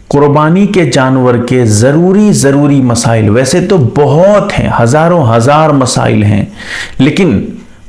قربانی کے جانور کے ضروری مسائل ویسے تو بہت ہیں، ہزاروں ہزار مسائل ہیں، لیکن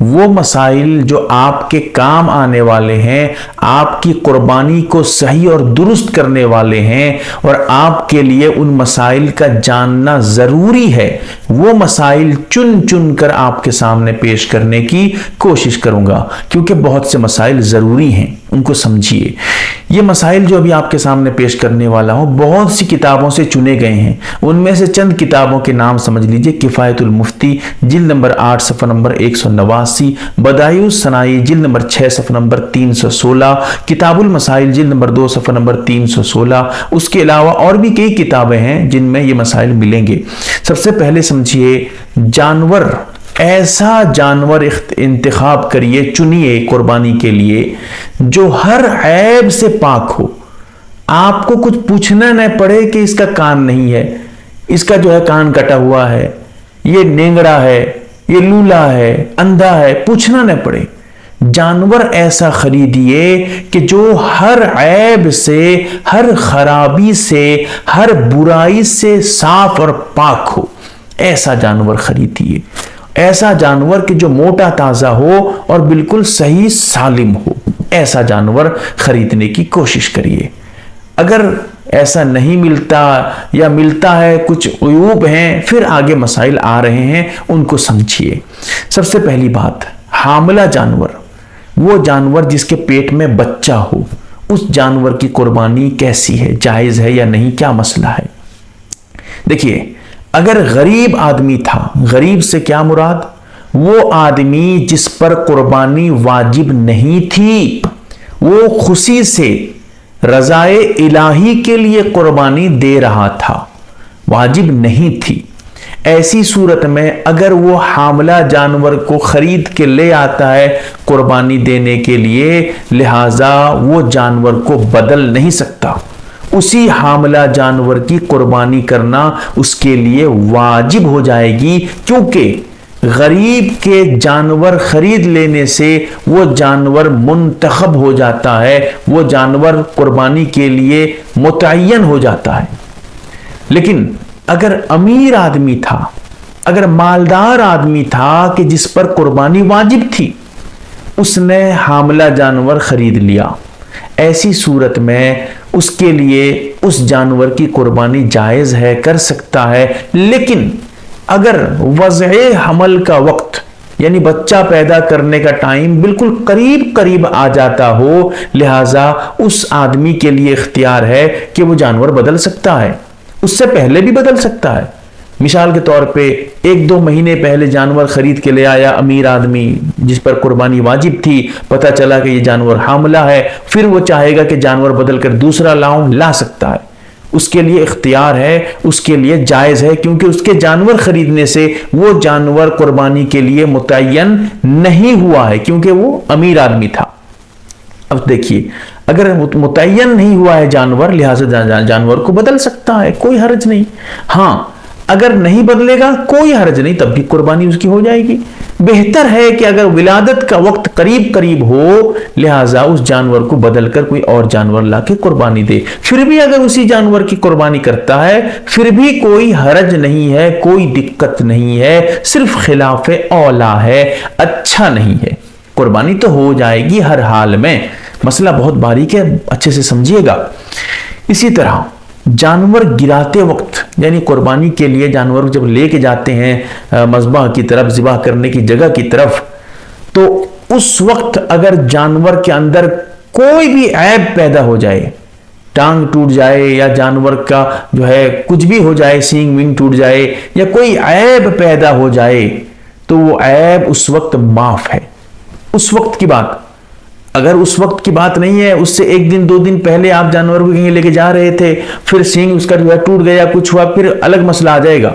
وہ مسائل جو آپ کے کام آنے والے ہیں، آپ کی قربانی کو صحیح اور درست کرنے والے ہیں اور آپ کے لیے ان مسائل کا جاننا ضروری ہے، وہ مسائل چن چن کر آپ کے سامنے پیش کرنے کی کوشش کروں گا، کیونکہ بہت سے مسائل ضروری ہیں، ان کو سمجھیے۔ یہ مسائل جو ابھی آپ کے سامنے پیش کرنے والا ہوں بہت سی کتابوں سے چنے گئے ہیں، ان میں سے چند کتابوں کے نام سمجھ لیجئے۔ کفایت المفتی جلد نمبر 8 صفحہ نمبر 189، بدائع الصناعی جلد نمبر 6 صفحہ نمبر 316، کتاب المسائل جلد نمبر 2 صفحہ نمبر 316۔ اس کے علاوہ اور بھی کئی کتابیں ہیں جن میں یہ مسائل ملیں گے۔ سب سے پہلے سمجھیے، جانور، ایسا جانور انتخاب کریے، چنیے قربانی کے لیے جو ہر عیب سے پاک ہو، آپ کو کچھ پوچھنا نہ پڑے کہ اس کا کان نہیں ہے، اس کا جو ہے کان کٹا ہوا ہے، یہ نینگڑا ہے، یہ لولا ہے، اندھا ہے، پوچھنا نہ پڑے۔ جانور ایسا خریدیے کہ جو ہر عیب سے، ہر خرابی سے، ہر برائی سے صاف اور پاک ہو، ایسا جانور خریدیے۔ ایسا جانور کہ جو موٹا تازہ ہو اور بالکل صحیح سالم ہو، ایسا جانور خریدنے کی کوشش کریے۔ اگر ایسا نہیں ملتا یا ملتا ہے کچھ عیوب ہیں، پھر آگے مسائل آ رہے ہیں، ان کو سمجھیے۔ سب سے پہلی بات، حاملہ جانور، وہ جانور جس کے پیٹ میں بچہ ہو، اس جانور کی قربانی کیسی ہے، جائز ہے یا نہیں، کیا مسئلہ ہے؟ دیکھیے، اگر غریب آدمی تھا، غریب سے کیا مراد؟ وہ آدمی جس پر قربانی واجب نہیں تھی، وہ خوشی سے رضائے الہی کے لیے قربانی دے رہا تھا، واجب نہیں تھی۔ ایسی صورت میں اگر وہ حاملہ جانور کو خرید کے لے آتا ہے قربانی دینے کے لیے، لہذا وہ جانور کو بدل نہیں سکتا، اسی حاملہ جانور کی قربانی کرنا اس کے لیے واجب ہو جائے گی، کیونکہ غریب کے جانور خرید لینے سے وہ جانور منتخب ہو جاتا ہے، وہ جانور قربانی کے لیے متعین ہو جاتا ہے۔ لیکن اگر امیر آدمی تھا، اگر مالدار آدمی تھا کہ جس پر قربانی واجب تھی، اس نے حاملہ جانور خرید لیا، ایسی صورت میں اس کے لیے اس جانور کی قربانی جائز ہے، کر سکتا ہے۔ لیکن اگر وضع حمل کا وقت، یعنی بچہ پیدا کرنے کا ٹائم بالکل قریب آ جاتا ہو، لہذا اس آدمی کے لیے اختیار ہے کہ وہ جانور بدل سکتا ہے، اس سے پہلے بھی بدل سکتا ہے۔ مثال کے طور پہ 1-2 مہینے پہلے جانور خرید کے لے آیا امیر آدمی جس پر قربانی واجب تھی، پتہ چلا کہ یہ جانور حاملہ ہے، پھر وہ چاہے گا کہ جانور بدل کر دوسرا لاؤں، لا سکتا ہے، اس کے لیے اختیار ہے، اس کے لیے جائز ہے، کیونکہ اس کے جانور خریدنے سے وہ جانور قربانی کے لیے متعین نہیں ہوا ہے، کیونکہ وہ امیر آدمی تھا۔ اب دیکھیے، اگر متعین نہیں ہوا ہے جانور، لہذا جانور کو بدل سکتا ہے، کوئی حرج نہیں۔ ہاں، اگر نہیں بدلے گا کوئی حرج نہیں، تب بھی قربانی اس کی ہو جائے گی۔ بہتر ہے کہ اگر ولادت کا وقت قریب ہو، لہٰذا اس جانور کو بدل کر کوئی اور جانور لا کے قربانی دے۔ پھر بھی اگر اسی جانور کی قربانی کرتا ہے، پھر بھی کوئی حرج نہیں ہے، کوئی دقت نہیں ہے، صرف خلاف اولا ہے، اچھا نہیں ہے، قربانی تو ہو جائے گی ہر حال میں۔ مسئلہ بہت باریک ہے، اچھے سے سمجھیے گا۔ اسی طرح جانور گراتے وقت، یعنی قربانی کے لیے جانور جب لے کے جاتے ہیں مذبح کی طرف، ذبح کرنے کی جگہ کی طرف، تو اس وقت اگر جانور کے اندر کوئی بھی عیب پیدا ہو جائے، ٹانگ ٹوٹ جائے یا جانور کا جو ہے کچھ بھی ہو جائے، سینگ وینگ ٹوٹ جائے یا کوئی عیب پیدا ہو جائے، تو وہ عیب اس وقت معاف ہے۔ اس وقت کی بات، اگر اس وقت کی بات نہیں ہے، اس سے 1 دن 2 دن پہلے آپ جانور کو کہیں لے کے جا رہے تھے، پھر سینگ اس کا جو ہے ٹوٹ گیا، کچھ ہوا، پھر الگ مسئلہ آ جائے گا۔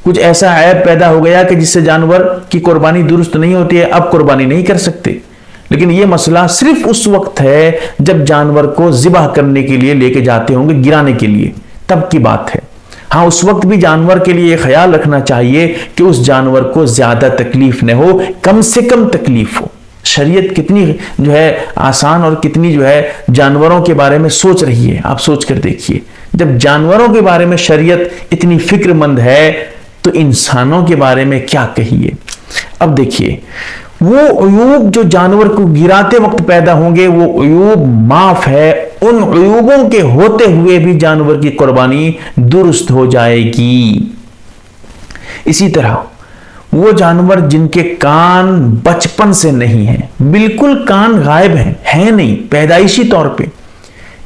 کچھ ایسا عیب پیدا ہو گیا کہ جس سے جانور کی قربانی درست نہیں ہوتی ہے، اب قربانی نہیں کر سکتے۔ لیکن یہ مسئلہ صرف اس وقت ہے جب جانور کو ذبح کرنے کے لیے لے کے جاتے ہوں گے، گرانے کے لیے، تب کی بات ہے۔ ہاں، اس وقت بھی جانور کے لیے خیال رکھنا چاہیے کہ اس جانور کو زیادہ تکلیف نہ ہو، کم سے کم تکلیف ہو۔ शरीयत कितनी जो है आसान और कितनी जो है जानवरों के बारे में सोच रही है। आप सोच कर देखिए, जब जानवरों के बारे में शरीयत इतनी फिक्रमंद है तो इंसानों के बारे में क्या कहिए। अब देखिए, वो अयूब जो जानवर को गिराते वक्त पैदा होंगे वो अयूब माफ है, उन अयूबों के होते हुए भी जानवर की कुर्बानी दुरुस्त हो जाएगी। इसी तरह वो जानवर जिनके कान बचपन से नहीं है, बिल्कुल कान गायब है नहीं पैदाइशी तौर पे,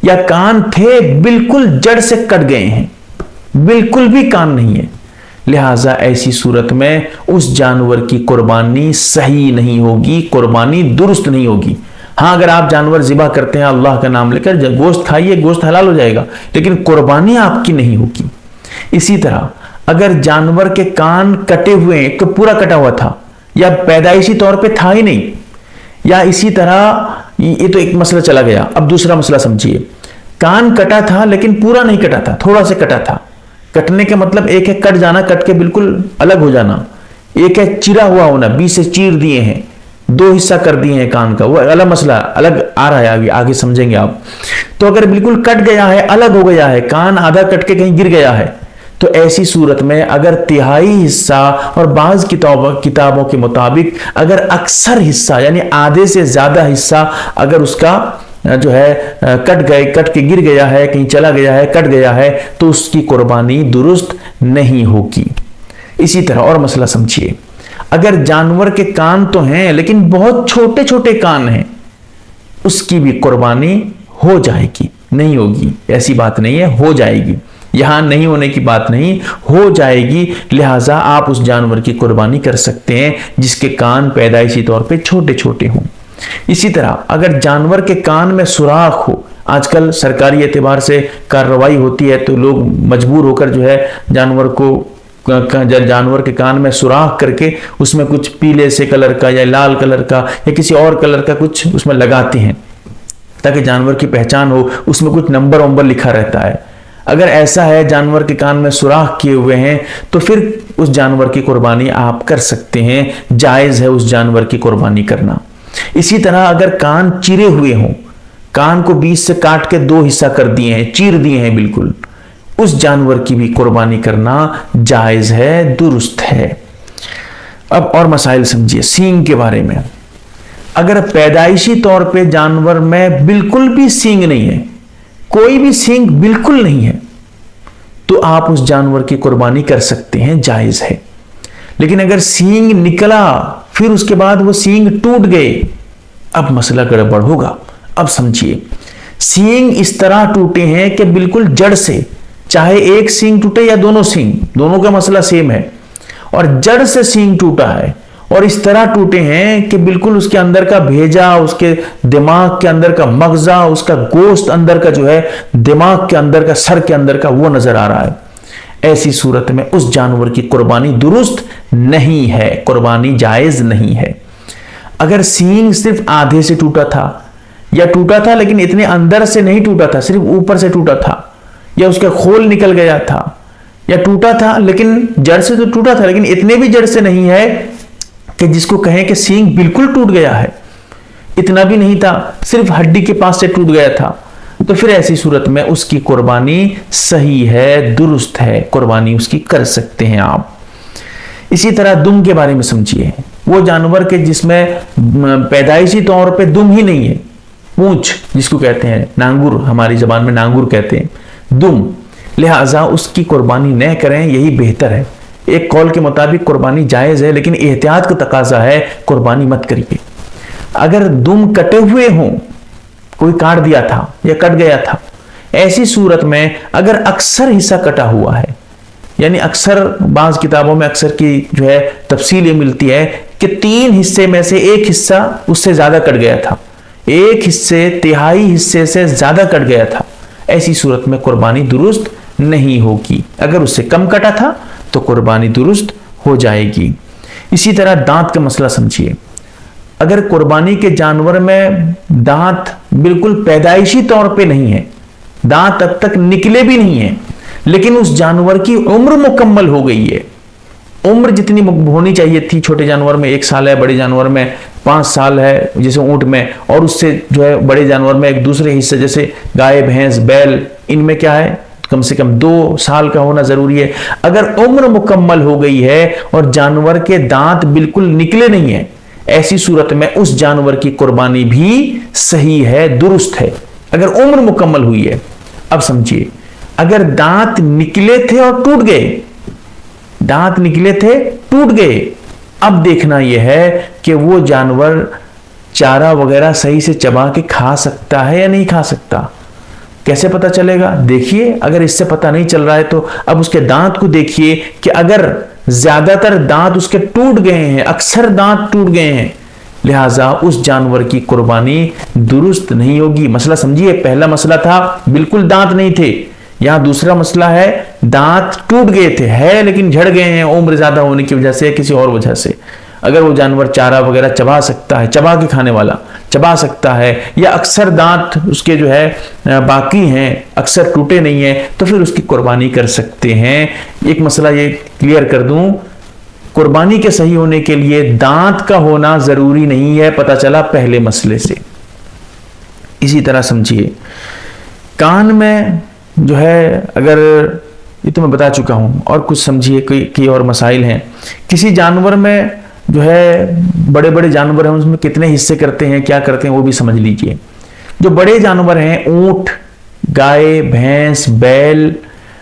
या कान थे बिल्कुल जड़ से कट गए हैं, बिल्कुल भी कान नहीं है, लिहाजा ऐसी सूरत में उस जानवर की कुर्बानी सही नहीं होगी, कुर्बानी दुरुस्त नहीं होगी। हाँ, अगर आप जानवर ज़िबा करते हैं अल्लाह का नाम लेकर, गोश्त खाइए, गोश्त हलाल हो जाएगा, लेकिन कुर्बानी आपकी नहीं होगी। इसी तरह अगर जानवर के कान कटे हुए हैं, तो पूरा कटा हुआ था या पैदाइशी तौर पे था ही नहीं, या इसी तरह ये तो एक मसला चला गया। अब दूसरा मसला समझिए, कान कटा था लेकिन पूरा नहीं कटा था, थोड़ा सा कटा था। कटने के मतलब एक है कट जाना, कट के बिल्कुल अलग हो जाना, एक है चिरा हुआ होना, बीच से चीर दिए हैं, दो हिस्सा कर दिए हैं कान का, वो अलग मसला अलग आ रहा है, आगे समझेंगे आप। तो अगर बिल्कुल कट गया है, अलग हो गया है, कान आधा कट के कहीं गिर गया है, तो ऐसी सूरत में अगर तिहाई हिस्सा और बाज़ किताबों के मुताबिक अगर अक्सर हिस्सा यानी आधे से ज्यादा हिस्सा अगर उसका जो है कट के गिर गया है, कहीं चला गया है, कट गया है, तो उसकी कुर्बानी दुरुस्त नहीं होगी। इसी तरह और मसला समझिए, अगर जानवर के कान तो हैं लेकिन बहुत छोटे छोटे कान हैं, उसकी भी कुर्बानी हो जाएगी, नहीं होगी ऐसी बात नहीं है, हो जाएगी, यहां नहीं होने की बात नहीं, हो जाएगी। लिहाजा आप उस जानवर की कुर्बानी कर सकते हैं जिसके कान पैदाइशी तौर पे छोटे छोटे हों। इसी तरह अगर जानवर के कान में सुराख हो, आजकल सरकारी एतबार से कार्रवाई होती है तो लोग मजबूर होकर जो है जानवर के कान में सुराख करके उसमें कुछ पीले से कलर का या लाल कलर का या किसी और कलर का कुछ उसमें लगाते हैं ताकि जानवर की पहचान हो, उसमें कुछ नंबर लिखा रहता है। अगर ऐसा है जानवर के कान में सुराख किए हुए हैं तो फिर उस जानवर की कुर्बानी आप कर सकते हैं, जायज है उस जानवर की कुर्बानी करना। इसी तरह अगर कान चिरे हुए हों, कान को बीच से काट के दो हिस्सा कर दिए हैं, चीर दिए हैं बिल्कुल, उस जानवर की भी कुर्बानी करना जायज है, दुरुस्त है। अब और मसाइल समझिए सींग के बारे में। अगर पैदाइशी तौर पे जानवर में बिल्कुल भी सींग नहीं है, कोई भी सींग बिल्कुल नहीं है, तो आप उस जानवर की कुर्बानी कर सकते हैं, जायज है। लेकिन अगर सींग निकला फिर उसके बाद वो सींग टूट गए, अब मसला गड़बड़ होगा। अब समझिए, सींग इस तरह टूटे हैं कि बिल्कुल जड़ से, चाहे एक सींग टूटे या दोनों सींग, दोनों का मसला सेम है, और जड़ से सींग टूटा है और इस तरह टूटे हैं कि बिल्कुल उसके अंदर का भेजा, उसके दिमाग के अंदर का मगजा, उसका गोश्त अंदर का जो है दिमाग के अंदर का, सर के अंदर का वो नजर आ रहा है। ऐसी सूरत में उस जानवर की कुर्बानी दुरुस्त नहीं है, कुर्बानी जायज नहीं है। अगर सींग सिर्फ आधे से टूटा था या टूटा था लेकिन इतने अंदर से नहीं टूटा था, सिर्फ ऊपर से टूटा था, या उसका खोल निकल गया था, या टूटा था लेकिन जड़ से तो टूटा था लेकिन इतने भी जड़ से नहीं है कि जिसको कहें कि सींग बिल्कुल टूट गया है, इतना भी नहीं था, सिर्फ हड्डी के पास से टूट गया था, तो फिर ऐसी सूरत में उसकी कुर्बानी सही है, दुरुस्त है, कुर्बानी उसकी कर सकते हैं आप। इसी तरह दुम के बारे में समझिए, वो जानवर के जिसमें पैदाइशी तौर पे दुम ही नहीं है, पूंछ जिसको कहते हैं, नांगुर हमारी जबान में नांगुर कहते हैं, दुम, लिहाजा उसकी कुर्बानी न करें, यही बेहतर है। एक कौल के मुताबिक कुर्बानी जायज है लेकिन एहतियात का तकाजा है, कुर्बानी मत करिए। अगर दुम कटे हुए हों, कोई काट दिया था या कट गया था, ऐसी सूरत में अगर अक्सर हिस्सा कटा हुआ है, यानी अक्सर बाज़ किताबों में अक्सर की जो है तफसील ये मिलती है कि 3 हिस्से में से एक हिस्सा उससे ज्यादा कट गया था, एक हिस्से तिहाई हिस्से से ज्यादा कट गया था, ऐसी सूरत में कुर्बानी दुरुस्त नहीं होगी। अगर उससे कम कटा था तो कुर्बानी दुरुस्त हो जाएगी। इसी तरह दांत का मसला समझिए, अगर कुर्बानी के जानवर में दांत बिल्कुल पैदाइशी तौर पे नहीं है, दांत अब तक निकले भी नहीं है, लेकिन उस जानवर की उम्र मुकम्मल हो गई है, उम्र जितनी होनी चाहिए थी, छोटे जानवर में 1 साल है, बड़े जानवर में 5 साल है जैसे ऊंट में, और उससे जो है बड़े जानवर में एक दूसरे हिस्से जैसे गाय भैंस बैल, इनमें क्या है कम से कम 2 साल का होना जरूरी है। अगर उम्र मुकम्मल हो गई है और जानवर के दांत बिल्कुल निकले नहीं है, ऐसी सूरत में उस जानवर की कुर्बानी भी सही है, दुरुस्त है, अगर उम्र मुकम्मल हुई है। अब समझिए, अगर दांत निकले थे और टूट गए, दांत निकले थे टूट गए, अब देखना यह है कि वो जानवर चारा वगैरह सही से चबा के खा सकता है या नहीं खा सकता। कैसे पता चलेगा? देखिए, अगर इससे पता नहीं चल रहा है तो अब उसके दांत को देखिए कि अगर ज्यादातर दांत उसके टूट गए हैं, अक्सर दांत टूट गए हैं, लिहाजा उस जानवर की कुर्बानी दुरुस्त नहीं होगी। मसला समझिए, पहला मसला था बिल्कुल दांत नहीं थे, यहां दूसरा मसला है दांत टूट गए थे, है लेकिन झड़ गए हैं उम्र ज्यादा होने की वजह से, किसी और वजह से। अगर वो जानवर चारा वगैरह चबा सकता है, चबा के खाने वाला चबा सकता है, या अक्सर दांत उसके जो है बाकी हैं, अक्सर टूटे नहीं है, तो फिर उसकी कुर्बानी कर सकते हैं। एक मसला ये क्लियर कर दूं, कुर्बानी के सही होने के लिए दांत का होना जरूरी नहीं है, पता चला पहले मसले से। इसी तरह समझिए, कान में जो है, अगर ये तो मैं बता चुका हूं, और कुछ समझिए कि और मसाइल हैं। किसी जानवर में जो है बड़े बड़े जानवर हैं, उसमें कितने हिस्से करते हैं, क्या करते हैं, वो भी समझ लीजिए। जो बड़े जानवर हैं, ऊंट, गाय, भैंस, बैल,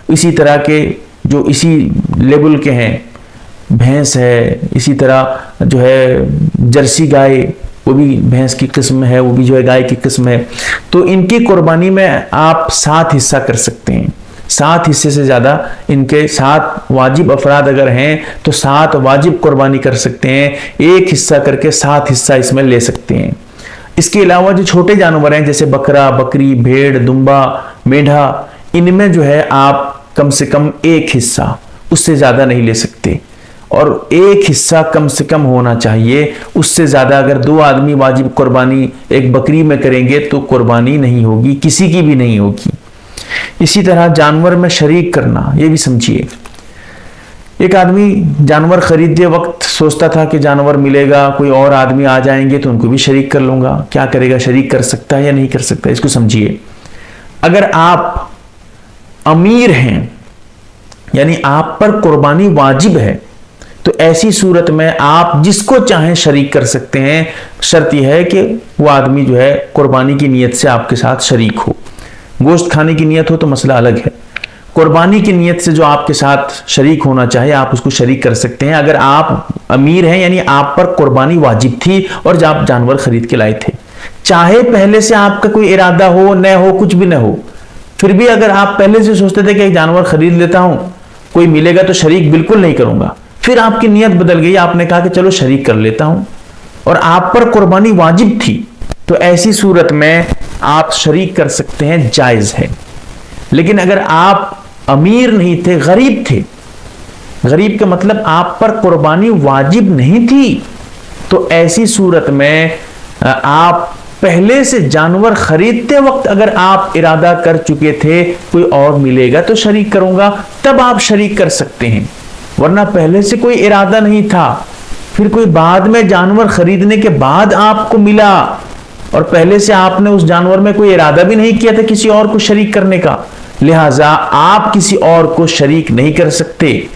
इसी तरह के जो इसी लेवल के हैं, भैंस है, इसी तरह जो है जर्सी गाय, वो भी भैंस की किस्म है, वो भी जो है गाय की किस्म है। तो इनकी कुर्बानी में आप 7 हिस्सा कर सकते हैं। 7 हिस्से से ज्यादा, इनके 7 वाजिब अफराद अगर हैं तो 7 वाजिब कुर्बानी कर सकते हैं। 1 हिस्सा करके 7 हिस्सा इसमें ले सकते हैं। इसके अलावा जो छोटे जानवर हैं जैसे बकरा, बकरी, भेड़, दुम्बा, मेंढा, इनमें जो है आप कम से कम 1 हिस्सा, उससे ज्यादा नहीं ले सकते, और 1 हिस्सा कम से कम होना चाहिए। उससे ज्यादा अगर 2 आदमी वाजिब कुर्बानी एक बकरी में करेंगे तो कुर्बानी नहीं होगी, किसी की भी नहीं होगी। इसी तरह जानवर में शरीक करना, ये भी समझिए। एक आदमी जानवर खरीदते वक्त सोचता था कि जानवर मिलेगा, कोई और आदमी आ जाएंगे तो उनको भी शरीक कर लूंगा। क्या करेगा? शरीक कर सकता है या नहीं कर सकता? इसको समझिए। अगर आप अमीर हैं, यानी आप पर कुर्बानी वाजिब है, तो ऐसी सूरत में आप जिसको चाहें शरीक कर सकते हैं। शर्त यह है कि वो आदमी जो है कुर्बानी की नीयत से आपके साथ शरीक हो। गोश्त खाने की नीयत हो तो मसला अलग है। कुर्बानी की नीयत से जो आपके साथ शरीक होना चाहे, आप उसको शरीक कर सकते हैं। अगर आप अमीर हैं, यानी आप पर कुर्बानी वाजिब थी और जब आप जानवर खरीद के लाए थे, चाहे पहले से आपका कोई इरादा हो न हो, कुछ भी न हो, फिर भी अगर आप पहले से सोचते थे कि एक जानवर खरीद लेता हूं, कोई मिलेगा तो शरीक बिल्कुल नहीं करूंगा, फिर आपकी नीयत बदल गई, आपने कहा कि चलो शरीक कर लेता हूं, और आप पर कुर्बानी वाजिब थी, तो ऐसी सूरत में आप शरीक कर सकते हैं, जायज है। लेकिन अगर आप अमीर नहीं थे, गरीब थे, गरीब का मतलब आप पर कुर्बानी वाजिब नहीं थी, तो ऐसी सूरत में आप पहले से जानवर खरीदते वक्त अगर आप इरादा कर चुके थे कोई और मिलेगा तो शरीक करूंगा, तब आप शरीक कर सकते हैं। वरना पहले से कोई इरादा नहीं था, फिर कोई बाद में जानवर खरीदने के बाद आपको मिला और पहले से आपने उस जानवर में कोई इरादा भी नहीं किया था किसी और को शरीक करने का, लिहाजा आप किसी और को शरीक नहीं कर सकते।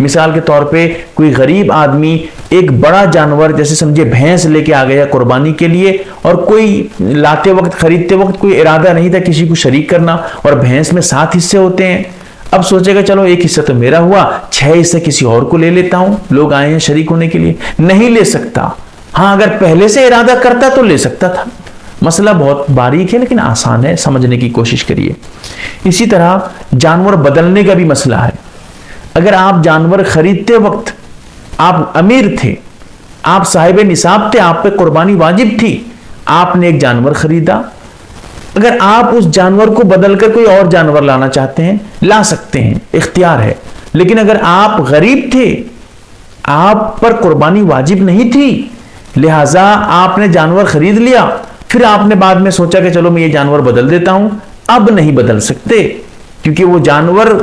मिसाल के तौर पे कोई गरीब आदमी एक बड़ा जानवर जैसे समझे भैंस लेके आ गया कुर्बानी के लिए, और कोई लाते वक्त खरीदते वक्त कोई इरादा नहीं था किसी को शरीक करना, और भैंस में 7 हिस्से होते हैं। अब सोचेगा चलो 1 हिस्सा तो मेरा हुआ, 6 हिस्से किसी और को ले लेता हूं, लोग आए हैं शरीक होने के लिए। नहीं ले सकता। हाँ, अगर पहले से इरादा करता तो ले सकता था। मसला बहुत बारीक है लेकिन आसान है, समझने की कोशिश करिए। इसी तरह जानवर बदलने का भी मसला है। अगर आप जानवर खरीदते वक्त आप अमीर थे, आप साहिब निसाब थे, आप पे कुर्बानी वाजिब थी, आपने एक जानवर खरीदा, अगर आप उस जानवर को बदलकर कोई और जानवर लाना चाहते हैं ला सकते हैं, इख्तियार है। लेकिन अगर आप गरीब थे, आप पर कुर्बानी वाजिब नहीं थी, लिहाजा आपने जानवर खरीद लिया, फिर आपने बाद में सोचा कि चलो मैं ये जानवर बदल देता हूं, अब नहीं बदल सकते, क्योंकि वो जानवर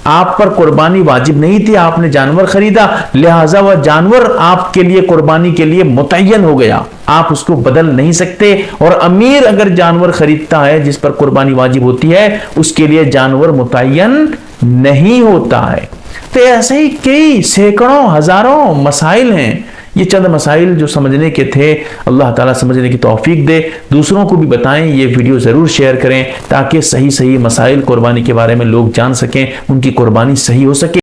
آپ پر قربانی واجب نہیں تھی، آپ نے جانور خریدا، لہٰذا وہ جانور آپ کے لیے قربانی کے لیے متعین ہو گیا، آپ اس کو بدل نہیں سکتے۔ اور امیر اگر جانور خریدتا ہے جس پر قربانی واجب ہوتی ہے، اس کے لیے جانور متعین نہیں ہوتا ہے۔ تو ایسے ہی کئی سینکڑوں ہزاروں مسائل ہیں، یہ چند مسائل جو سمجھنے کے تھے، اللہ تعالیٰ سمجھنے کی توفیق دے، دوسروں کو بھی بتائیں، یہ ویڈیو ضرور شیئر کریں تاکہ صحیح مسائل قربانی کے بارے میں لوگ جان سکیں، ان کی قربانی صحیح ہو سکے۔